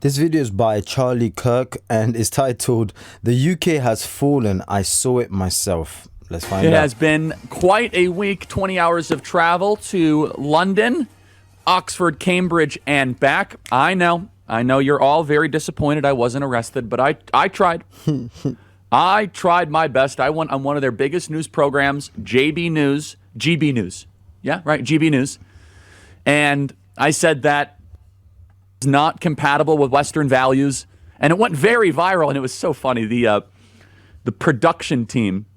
This video is by Charlie Kirk and is titled, "The UK has fallen. I saw it myself." Let's find out. It has been quite a week, 20 hours of travel to London, Oxford, Cambridge, and back. I know you're all very disappointed I wasn't arrested, but I tried. I tried my best. I went on one of their biggest news programs, GB News. Yeah, right, GB News. And I said that it's not compatible with Western values. And it went very viral, and it was so funny. The production team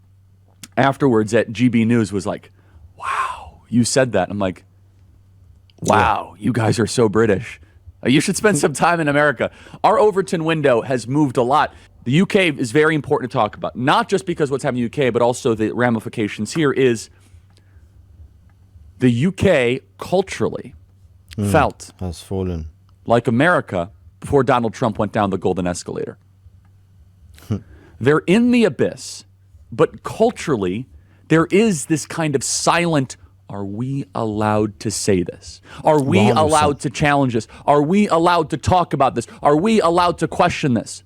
afterwards at GB News was like, "Wow, you said that." I'm like, "Wow, you guys are so British. You should spend some time in America." Our Overton window has moved a lot. The UK is very important to talk about, not just because what's happening in the UK, but also the ramifications here is the UK culturally felt has fallen like America before Donald Trump went down the golden escalator. They're in the abyss, but culturally, there is this kind of silent, are we allowed to say this? Are we 100%. allowed to challenge this? Are we allowed to talk about this? Are we allowed to question this?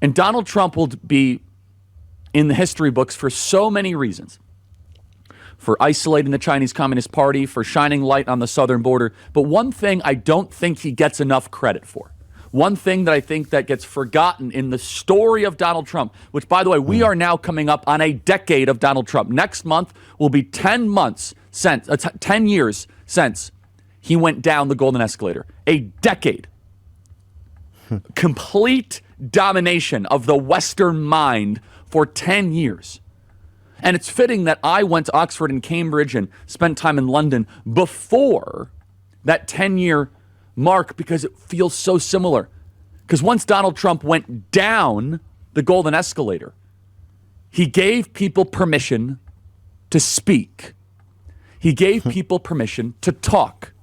And Donald Trump will be in the history books for so many reasons. For isolating the Chinese Communist Party, for shining light on the southern border. But one thing I don't think he gets enough credit for, one thing that I think that gets forgotten in the story of Donald Trump, which, by the way, we are now coming up on a decade of Donald Trump. Next month will be 10 years since he went down the golden escalator. A decade. Complete domination of the Western mind for 10 years. And it's fitting that I went to Oxford and Cambridge and spent time in London before that 10-year mark because it feels so similar. Because once Donald Trump went down the golden escalator, he gave people permission to speak. He gave people permission to talk.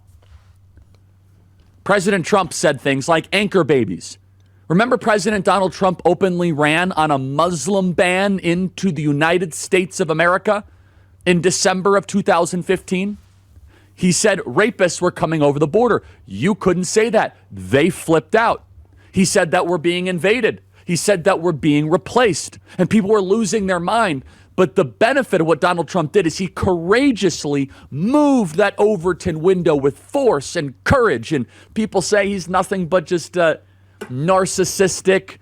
President Trump said things like anchor babies. Remember President Donald Trump openly ran on a Muslim ban into the United States of America in December of 2015? He said rapists were coming over the border. You couldn't say that. They flipped out. He said that we're being invaded. He said that we're being replaced. And people were losing their mind. But the benefit of what Donald Trump did is he courageously moved that Overton window with force and courage. And people say he's nothing but just narcissistic,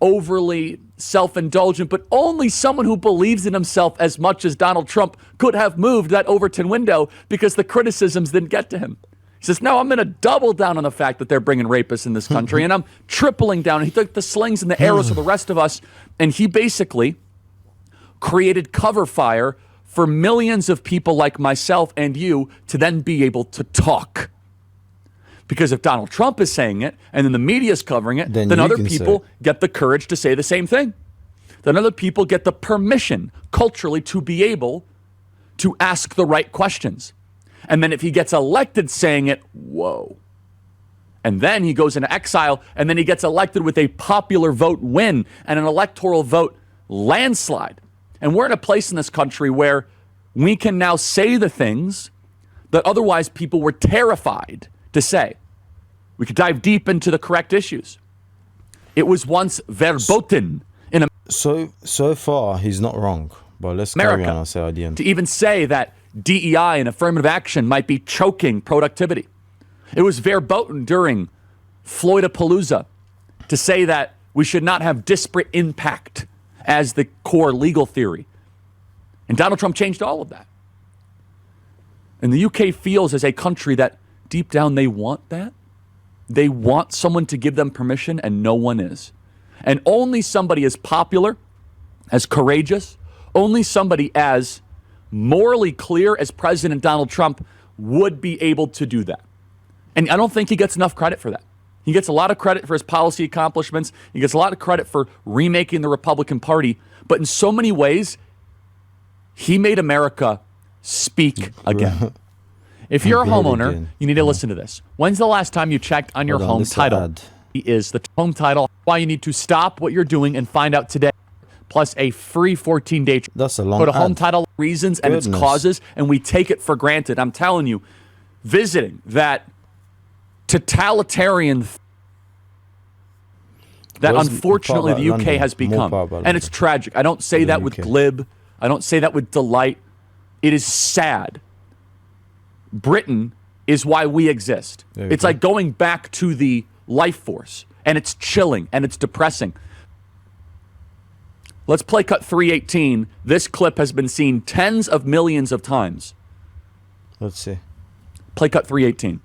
overly self-indulgent, but only someone who believes in himself as much as Donald Trump could have moved that Overton window because the criticisms didn't get to him. He says, no, I'm going to double down on the fact that they're bringing rapists in this country, and I'm tripling down. And he took the slings and the arrows of the rest of us, and he basically created cover fire for millions of people like myself and you to then be able to talk. Because if Donald Trump is saying it, and then the media is covering it, then other people get the courage to say the same thing. Then other people get the permission culturally to be able to ask the right questions. And then if he gets elected saying it, whoa. And then he goes into exile, and then he gets elected with a popular vote win and an electoral vote landslide. And we're in a place in this country where we can now say the things that otherwise people were terrified to say. We could dive deep into the correct issues. It was once verboten in so far he's not wrong, but let's America carry on. I'll say at the end. to even say that DEI and affirmative action might be choking productivity. It was verboten during Floydapalooza to say that we should not have disparate impact as the core legal theory. And Donald Trump changed all of that. And the UK feels as a country that deep down they want that. They want someone to give them permission, and no one is. And only somebody as popular, as courageous, only somebody as morally clear as President Donald Trump would be able to do that. And I don't think he gets enough credit for that. He gets a lot of credit for his policy accomplishments. He gets a lot of credit for remaking the Republican Party. But in so many ways, he made America speak again. If you're a homeowner, you need to listen to this. When's the last time you checked on your home title? Is the home title why you need to stop what you're doing and find out today, plus a free 14-day trial. That's a long Go to ad. home title reasons and its causes, and we take it for granted. I'm telling you, visiting that totalitarian that Where's unfortunately part the about UK London? has More become. part about And London. it's tragic. I don't say The that with UK. glib. I don't say that with delight. It is sad. Britain is why we exist. There you It's go. like going back to the life force, and it's chilling and it's depressing. Let's play cut 318. This clip has been seen tens of millions of times. Let's see. Play cut 318.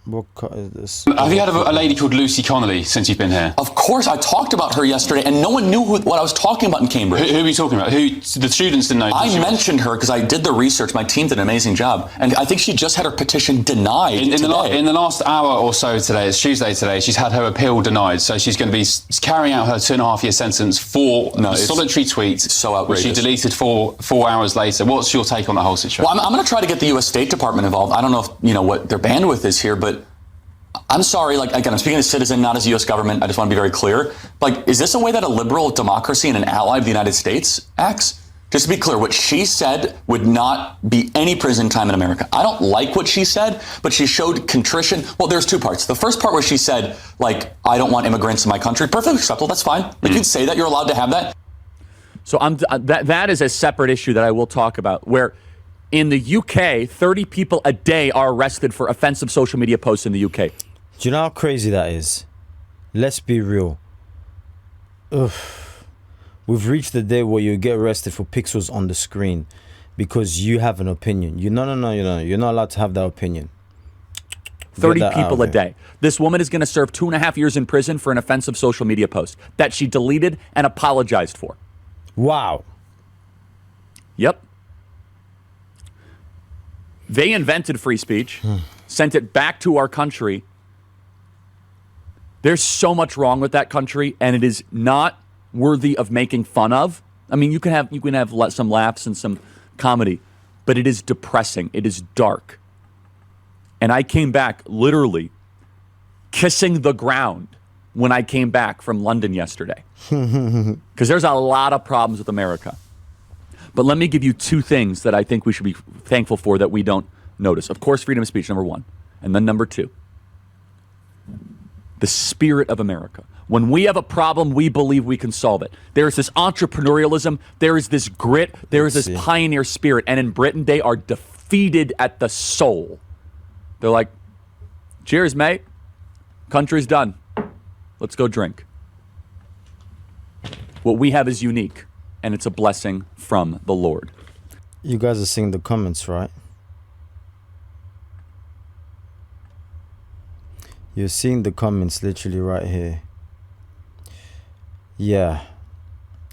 What cut is this? Have you heard of a lady called Lucy Connolly since you've been here? Of course, I talked about her yesterday, and no one knew what I was talking about in Cambridge. Who are you talking about? The students didn't know. I mentioned her because I did the research. My team did an amazing job, and I think she just had her petition denied in today. the last hour or so today, it's Tuesday today, she's had her appeal denied. So she's going to be carrying out her 2.5-year sentence for a solitary tweet, so which she outrageous. deleted 4 hours later. What's your take on the whole situation? Well, I'm going to try to get the U.S. State Department involved. I don't know if what their bandwidth is here, but I'm sorry. Like, again, I'm speaking as a citizen, not as a U.S. government. I just want to be very clear. Like, is this a way that a liberal democracy and an ally of the United States acts? Just to be clear, what she said would not be any prison time in America. I don't like what she said, but she showed contrition. Well, there's two parts. The first part where she said, like, I don't want immigrants in my country. Perfectly acceptable. That's fine. Like, you can say that. You're allowed to have that. So that is a separate issue that I will talk about, where in the UK, 30 people a day are arrested for offensive social media posts in the UK. Do you know how crazy that is? Let's be real. Ugh. We've reached the day where you get arrested for pixels on the screen because you have an opinion. You're not allowed to have that opinion. 30 that out people a of day. This woman is going to serve 2.5 years in prison for an offensive social media post that she deleted and apologized for. Wow. Yep. They invented free speech, sent it back to our country. There's so much wrong with that country, and it is not worthy of making fun of. I mean, you can have some laughs and some comedy, but it is depressing. It is dark. And I came back literally kissing the ground when I came back from London yesterday, because there's a lot of problems with America. But let me give you two things that I think we should be thankful for that we don't notice. Of course, freedom of speech, number one. And then number two, the spirit of America. When we have a problem, we believe we can solve it. There is this entrepreneurialism. There is this grit. There is this pioneer spirit. And in Britain, they are defeated at the soul. They're like, cheers, mate. Country's done. Let's go drink. What we have is unique, and it's a blessing from the Lord. You guys are seeing the comments, right? You're seeing the comments literally right here. Yeah.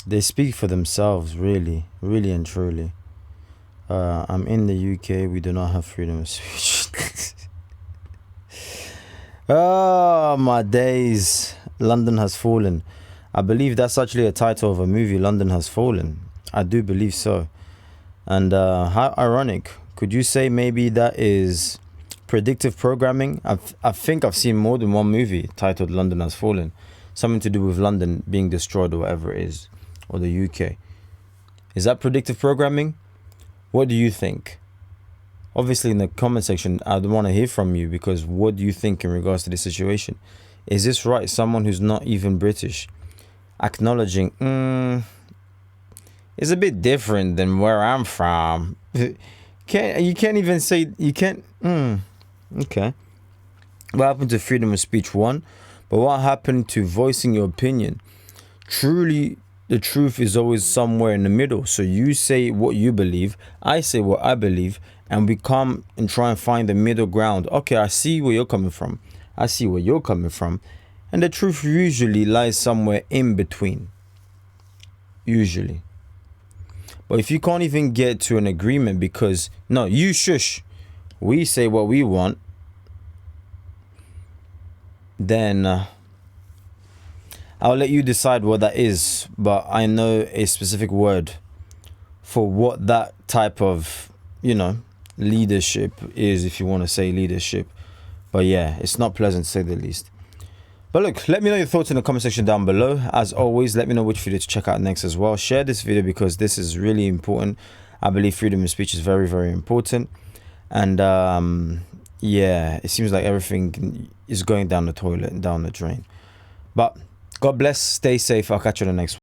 They speak for themselves, really. Really and truly. I'm in the UK. We do not have freedom of speech. Oh, my days. London has fallen. I believe that's actually a title of a movie, London Has Fallen. I do believe so. And how ironic. Could you say maybe that is predictive programming? I think I've seen more than one movie titled London Has Fallen. Something to do with London being destroyed or whatever it is. Or the UK. Is that predictive programming? What do you think? Obviously in the comment section, I'd want to hear from you, because what do you think in regards to this situation? Is this right? Someone who's not even British acknowledging, it's a bit different than where I'm from. You can't even say, you can't, okay. What happened to freedom of speech? One, but what happened to voicing your opinion? Truly, the truth is always somewhere in the middle. So you say what you believe, I say what I believe, and we come and try and find the middle ground. Okay, I see where you're coming from. I see where you're coming from. And the truth usually lies somewhere in between. Usually. But if you can't even get to an agreement because, no, you shush, we say what we want, then I'll let you decide what that is. But I know a specific word for what that type of, leadership is, if you want to say leadership. But yeah, it's not pleasant to say the least. But look, let me know your thoughts in the comment section down below. As always, let me know which video to check out next as well. Share this video because this is really important. I believe freedom of speech is very, very important. And yeah, it seems like everything is going down the toilet and down the drain. But God bless. Stay safe. I'll catch you on the next one.